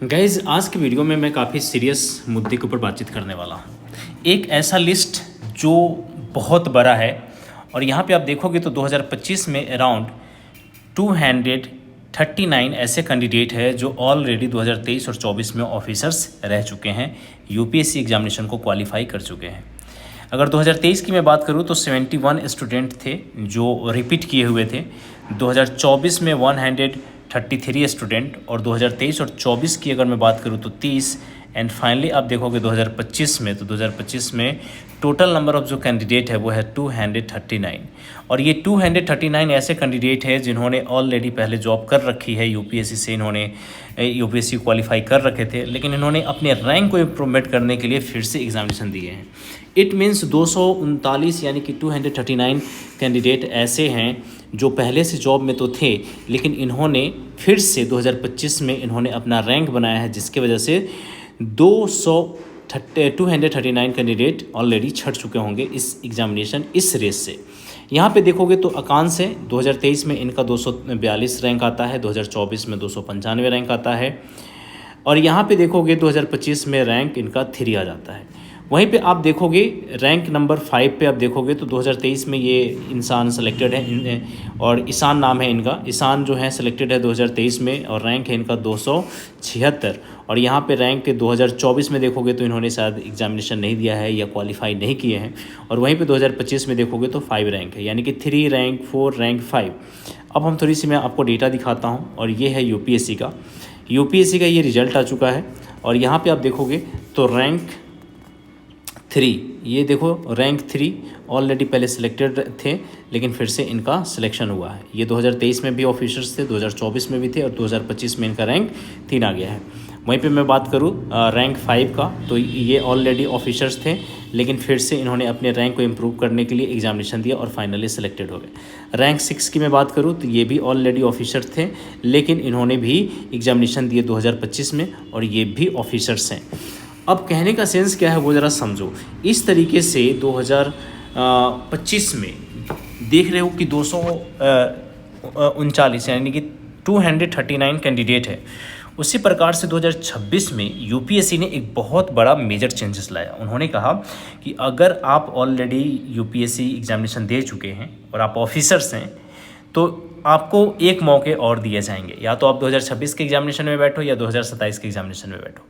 Guys आज की video में मैं काफ़ी सीरियस मुद्दे के ऊपर बातचीत करने वाला हूँ। एक ऐसा लिस्ट जो बहुत बड़ा है और यहाँ पे आप देखोगे तो 2025 में अराउंड 239 ऐसे कैंडिडेट है जो ऑलरेडी 2023 और 24 में ऑफिसर्स रह चुके हैं, यूपीएससी एग्जामिनेशन को क्वालिफाई कर चुके हैं। अगर 2023 की मैं बात करूँ तो 71 स्टूडेंट थे जो रिपीट किए हुए थे, 2024 में 133 स्टूडेंट और 2023 और 24 की अगर मैं बात करूँ तो 30 एंड फाइनली आप देखोगे 2025 में, तो 2025 में टोटल नंबर ऑफ जो कैंडिडेट है वो है 239 और ये 239 ऐसे कैंडिडेट हैं जिन्होंने ऑलरेडी पहले जॉब कर रखी है यूपीएससी से, इन्होंने यूपीएससी क्वालिफाई कर रखे थे, लेकिन इन्होंने अपने रैंक को इम्प्रूवमेंट करने के लिए फिर से एग्जामिनेशन दिए हैं। इट मीन्स 239 यानी कि 239 कैंडिडेट ऐसे हैं जो पहले से जॉब में तो थे, लेकिन इन्होंने फिर से 2025 में इन्होंने अपना रैंक बनाया है, जिसकी वजह से 239 कैंडिडेट ऑलरेडी छट चुके होंगे इस एग्जामिनेशन, इस रेस से। यहाँ पे देखोगे तो आकांक्ष है 2023 में इनका 242 रैंक आता है, 2024 में 295 रैंक आता है और यहाँ पे देखोगे 2025 में रैंक इनका 3 आ जाता है। वहीं पे आप देखोगे रैंक नंबर 5 पे आप देखोगे तो 2023 में ये इंसान सेलेक्टेड है और ईशान नाम है इनका। ईशान जो है सेलेक्टेड है 2023 में और रैंक है इनका 276 और यहाँ पे रैंक 2024 में देखोगे तो इन्होंने शायद एग्जामिनेशन नहीं दिया है या क्वालिफाई नहीं किए हैं और वहीं पे 2025 में देखोगे तो 5 रैंक है, यानी कि 3 रैंक 4 रैंक 5। अब हम थोड़ी सी मैं आपको डेटा दिखाता हूँ और ये है यूपीएससी का ये रिजल्ट आ चुका है और यहाँ पर आप देखोगे तो रैंक 3, ये देखो रैंक 3 ऑलरेडी पहले सिलेक्टेड थे लेकिन फिर से इनका सिलेक्शन हुआ है। ये 2023 में भी ऑफिसर्स थे, 2024 में भी थे और 2025 में इनका रैंक 3 आ गया है। वहीं पे मैं बात करूँ रैंक 5 का, तो ये ऑलरेडी ऑफिसर्स थे लेकिन फिर से इन्होंने अपने रैंक को इम्प्रूव करने के लिए एग्जामिनेशन दिया और फाइनली सिलेक्टेड हो गए। रैंक 6 की मैं बात करूँ तो ये भी ऑलरेडी ऑफिसर थे लेकिन इन्होंने भी एग्जामिनेशन दिए 2025 में और ये भी ऑफिसर्स हैं। अब कहने का सेंस क्या है वो ज़रा समझो। इस तरीके से 2025 में देख रहे हो कि 239 यानी कि 239 कैंडिडेट है। उसी प्रकार से 2026 में यूपीएससी ने एक बहुत बड़ा मेजर चेंजेस लाया। उन्होंने कहा कि अगर आप ऑलरेडी यूपीएससी एग्जामिनेशन दे चुके हैं और आप ऑफिसर्स हैं तो आपको एक मौके और दिए जाएंगे, या तो आप 2026 के एग्जामिनेशन में बैठो या 2027 के एग्जामिनेशन में बैठो।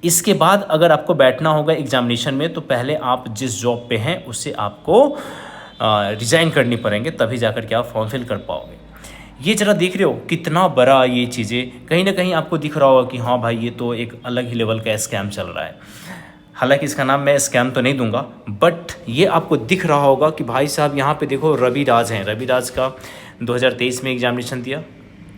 इसके बाद अगर आपको बैठना होगा एग्जामिनेशन में तो पहले आप जिस जॉब पे हैं उससे आपको रिज़ाइन करनी पड़ेंगे, तभी जाकर के आप फॉर्म फिल कर पाओगे। ये ज़रा देख रहे हो कितना बड़ा ये चीज़ें, कहीं ना कहीं आपको दिख रहा होगा कि हाँ भाई ये तो एक अलग ही लेवल का स्कैम चल रहा है। हालांकि इसका नाम मैं स्कैम तो नहीं दूंगा, बट ये आपको दिख रहा होगा कि भाई साहब यहाँ पे देखो रवि राज हैं। रवि राज का 2023 में एग्जामिनेशन दिया,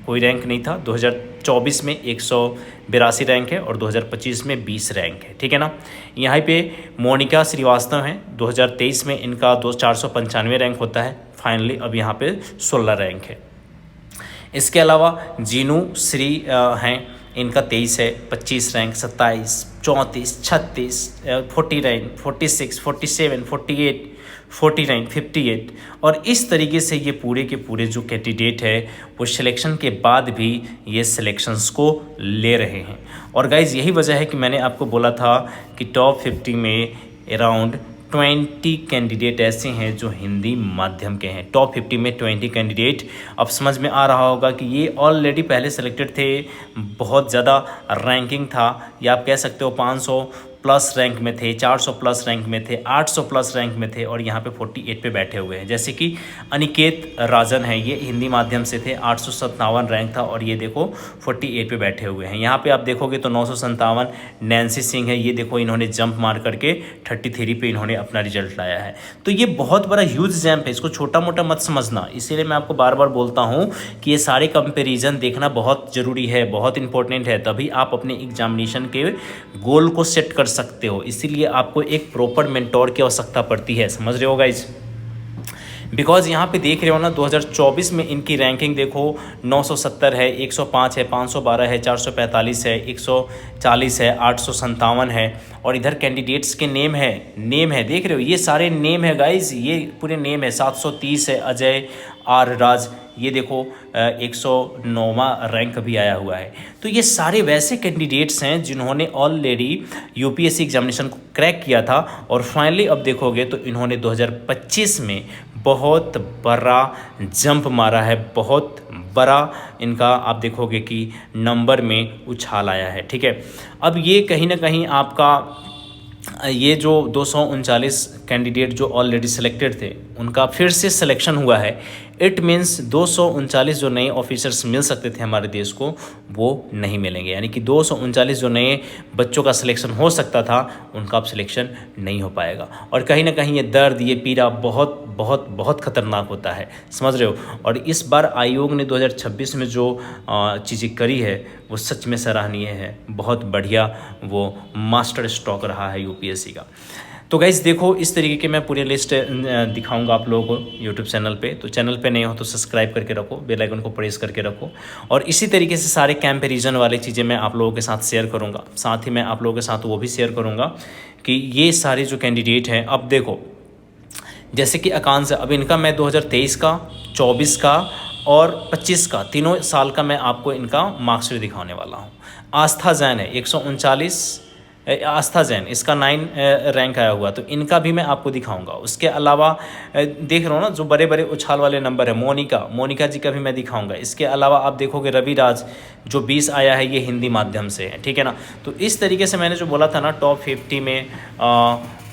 कोई रैंक नहीं था। 2024 में 182 रैंक है और 2025 में 20 रैंक है, ठीक है ना। यहाँ पे मोनिका श्रीवास्तव हैं, 2023 में इनका 495 रैंक होता है, फाइनली अब यहाँ पे 16 रैंक है। इसके अलावा जीनू श्री हैं, इनका 23 है, 25 रैंक, 27, 34, 36, 40 रैंक, 46, 47, 48, 49, 58 और इस तरीके से ये पूरे के पूरे जो कैंडिडेट है वो सिलेक्शन के बाद भी ये सिलेक्शंस को ले रहे हैं। और गाइज़ यही वजह है कि मैंने आपको बोला था कि टॉप 50 में अराउंड 20 कैंडिडेट ऐसे हैं जो हिंदी माध्यम के हैं। टॉप 50 में 20 कैंडिडेट। अब समझ में आ रहा होगा कि ये ऑलरेडी पहले सेलेक्टेड थे, बहुत ज़्यादा रैंकिंग था, या आप कह सकते हो 500 प्लस रैंक में थे, 400 प्लस रैंक में थे, 800 प्लस रैंक में थे और यहाँ पे 48 पे बैठे हुए हैं। जैसे कि अनिकेत राजन है, ये हिंदी माध्यम से थे, 857 रैंक था और ये देखो 48 पे बैठे हुए हैं। यहाँ पे आप देखोगे तो 957 नैन्सी सिंह है, ये देखो इन्होंने जंप मार करके 33 पे इन्होंने अपना रिजल्ट लाया है। तो ये बहुत बड़ा ह्यूज जंप है, इसको छोटा मोटा मत समझना। इसीलिए मैं आपको बार बार बोलता हूँ कि ये सारे कंपेरिजन देखना बहुत ज़रूरी है, बहुत इंपॉर्टेंट है, तभी आप अपने एग्जामिनेशन के गोल को सेट कर सकते हो। इसीलिए आपको एक प्रॉपर मेंटोर की आवश्यकता पड़ती है, समझ रहे हो गाइस। बिकॉज यहाँ पे देख रहे हो ना 2024 में इनकी रैंकिंग देखो 970 है, 105 है, 512 है, 445 है, 140 है, 857 है। और इधर कैंडिडेट्स के नेम है देख रहे हो, ये सारे नेम है गाइज, ये पूरे नेम है। 730 है अजय आर राज, ये देखो 109वां रैंक भी आया हुआ है। तो ये सारे वैसे कैंडिडेट्स हैं जिन्होंने ऑलरेडी यूपीएससी एग्जामिनेशन को क्रैक किया था और फाइनली अब देखोगे तो इन्होंने 2025 में बहुत बड़ा जंप मारा है, बहुत बड़ा इनका आप देखोगे कि नंबर में उछाल आया है। ठीक है, अब ये कहीं ना कहीं आपका ये जो 239 कैंडिडेट जो ऑलरेडी सिलेक्टेड थे उनका फिर से सिलेक्शन हुआ है। इट मीन्स 239 जो नए ऑफिसर्स मिल सकते थे हमारे देश को वो नहीं मिलेंगे, यानी कि 239 जो नए बच्चों का सिलेक्शन हो सकता था उनका अब सिलेक्शन नहीं हो पाएगा। और कहीं ना कहीं ये दर्द, ये पीड़ा बहुत बहुत बहुत खतरनाक होता है, समझ रहे हो। और इस बार आयोग ने 2026 में जो चीज़ें करी है वो सच में सराहनीय है, बहुत बढ़िया वो मास्टर स्ट्रोक रहा है यूपीएससी का। तो गाइज़ देखो, इस तरीके के मैं पूरी लिस्ट दिखाऊंगा आप लोगों को यूट्यूब चैनल पे। तो चैनल पे नए हो तो सब्सक्राइब करके रखो, बेल आइकन को प्रेस करके रखो। और इसी तरीके से सारे कंपैरिजन वाली चीज़ें मैं आप लोगों के साथ शेयर करूँगा। साथ ही मैं आप लोगों के साथ वो भी शेयर करूँगा कि ये सारे जो कैंडिडेट हैं, अब देखो जैसे कि आकांक्ष, अब इनका मैं 2023 का, 24 का और 25 का, तीनों साल का मैं आपको इनका मार्क्सशीट दिखाने वाला हूँ। आस्था जैन है 139, आस्था जैन इसका 9 रैंक आया हुआ, तो इनका भी मैं आपको दिखाऊंगा। उसके अलावा देख रहा हूँ ना जो बड़े बड़े उछाल वाले नंबर है, मोनिका जी का भी मैं दिखाऊंगा। इसके अलावा आप देखोगे रवि राज जो 20 आया है, ये हिंदी माध्यम से है, ठीक है ना। तो इस तरीके से मैंने जो बोला था ना टॉप 50 में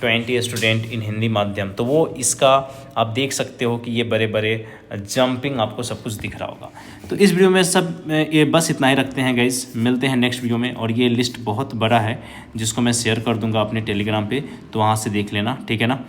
20 स्टूडेंट इन हिंदी माध्यम, तो वो इसका आप देख सकते हो कि ये बड़े बड़े जंपिंग आपको सब कुछ दिख रहा होगा। तो इस वीडियो में सब ये बस इतना ही रखते हैं गाइस, मिलते हैं नेक्स्ट वीडियो में। और ये लिस्ट बहुत बड़ा है जिसको मैं शेयर कर दूंगा अपने टेलीग्राम पे, तो वहाँ से देख लेना, ठीक है ना।